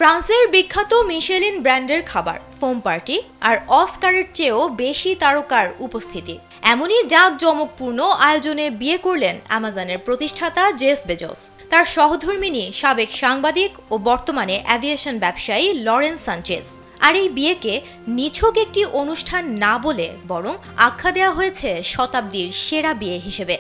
ফ্রান্সের বিখ্যাত মিশেলিন ব্র্যান্ডের খাবার ফোম পার্টি আর অস্কারের চেয়েও বেশি তারকার উপস্থিতি। এমনই জাঁকজমকপূর্ণ আয়োজনে বিয়ে করলেন অ্যামাজনের প্রতিষ্ঠাতা জেফ বেজোস, তার সহধর্মিণী সাবেক সাংবাদিক ও বর্তমানে অ্যাভিয়েশন ব্যবসায়ী লরেন্স সানচেজ। আর এই বিয়েকে নিছক একটি অনুষ্ঠান না বলে বরং আখ্যা দেওয়া হয়েছে শতাব্দীর সেরা বিয়ে হিসেবে।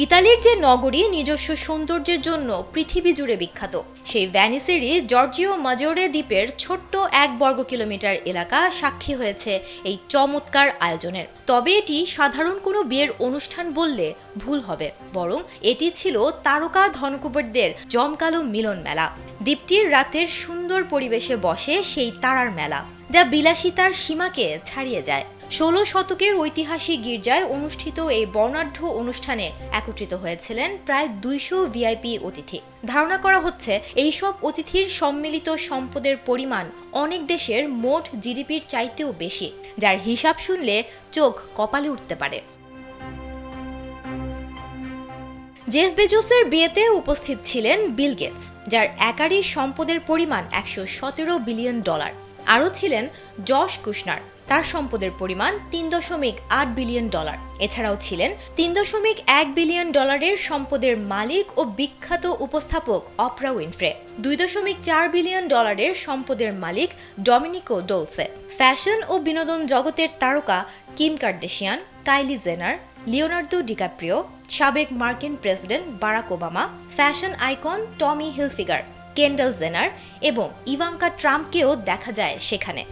ইতালির যে নগরী নিজস্ব সৌন্দর্যের জন্য পৃথিবী জুড়ে বিখ্যাত, সেই ভ্যানিসেরই জর্জিও মাজোরে দ্বীপের ছোট্ট 1 বর্গ কিলোমিটার এলাকা সাক্ষী হয়েছে এই চমৎকার আয়োজনের। তবে এটি সাধারণ কোনো বিয়ের অনুষ্ঠান বললে ভুল হবে, বরং এটি ছিল তারকা ধনকুবেরদের জমকালো মিলন মেলা। দ্বীপটির রাতের সুন্দর পরিবেশে বসে সেই তারার মেলা, যা বিলাসিতার সীমাকে ছাড়িয়ে যায়। 16 শতকের ঐতিহাসিক গির্জায় অনুষ্ঠিত এই বর্ণাঢ্য অনুষ্ঠানে একত্রিত হয়েছিলেন প্রায় 200 ভিআইপি অতিথি। ধারণা করা হচ্ছে এইসব অতিথির সম্মিলিত সম্পদের পরিমাণ অনেক দেশের মোট জিডিপির চাইতেও বেশি, যার হিসাব শুনলে চোখ কপালে উঠতে পারে। জেফ বেজোসের বিয়েতে উপস্থিত ছিলেন বিল গেটস, যার একারই সম্পদের পরিমাণ $117 বিলিয়ন। আরও ছিলেন জশ কুশনার, তার সম্পদের পরিমাণ $3.8 বিলিয়ন। এছাড়াও ছিলেন $3.1 বিলিয়ন সম্পদের মালিক ও বিখ্যাত উপস্থাপক অপরা উইনফ্রে, $2.4 বিলিয়ন সম্পদের মালিক ডমিনিকো ডোলসে, ফ্যাশন ও বিনোদন জগতের তারকা Kim Kardashian, Kylie Jenner, Leonardo DiCaprio, সাবেক মার্কিন president Barack Obama, fashion icon Tommy Hilfiger, Kendall Jenner এবং ইভাঙ্কা ট্রাম্পকেও দেখা যায় সেখানে।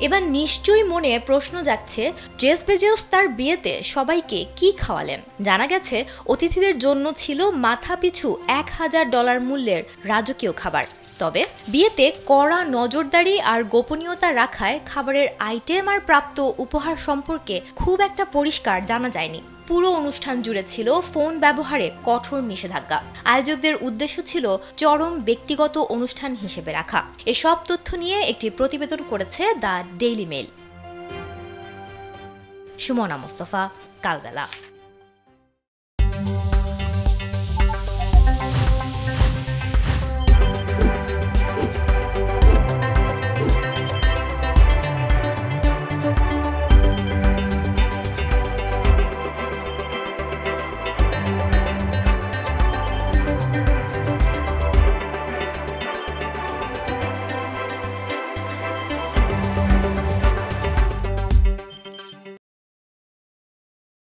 এবার নিশ্চয়ই মনে প্রশ্ন যাচ্ছে, জেফ বেজোস তার বিয়েতে সবাইকে কি খাওয়ালেন? জানা গেছে অতিথিদের জন্য ছিল মাথাপিছু $1000 মূল্যের রাজকীয় খাবার। তবে বিয়েতে কড়া নজরদারি আর গোপনীয়তা রাখায় খাবারের আইটেম আর প্রাপ্ত উপহার সম্পর্কে খুব একটা পরিষ্কার জানা যায়নি। পুরো অনুষ্ঠান জুড়ে ছিল ফোন ব্যবহারে কঠোর নিষেধাজ্ঞা। আয়োজকদের উদ্দেশ্য ছিল চরম ব্যক্তিগত অনুষ্ঠান হিসেবে রাখা। এসব তথ্য নিয়ে একটি প্রতিবেদন করেছে the daily mail. Sumana Mostafa, Kalbela.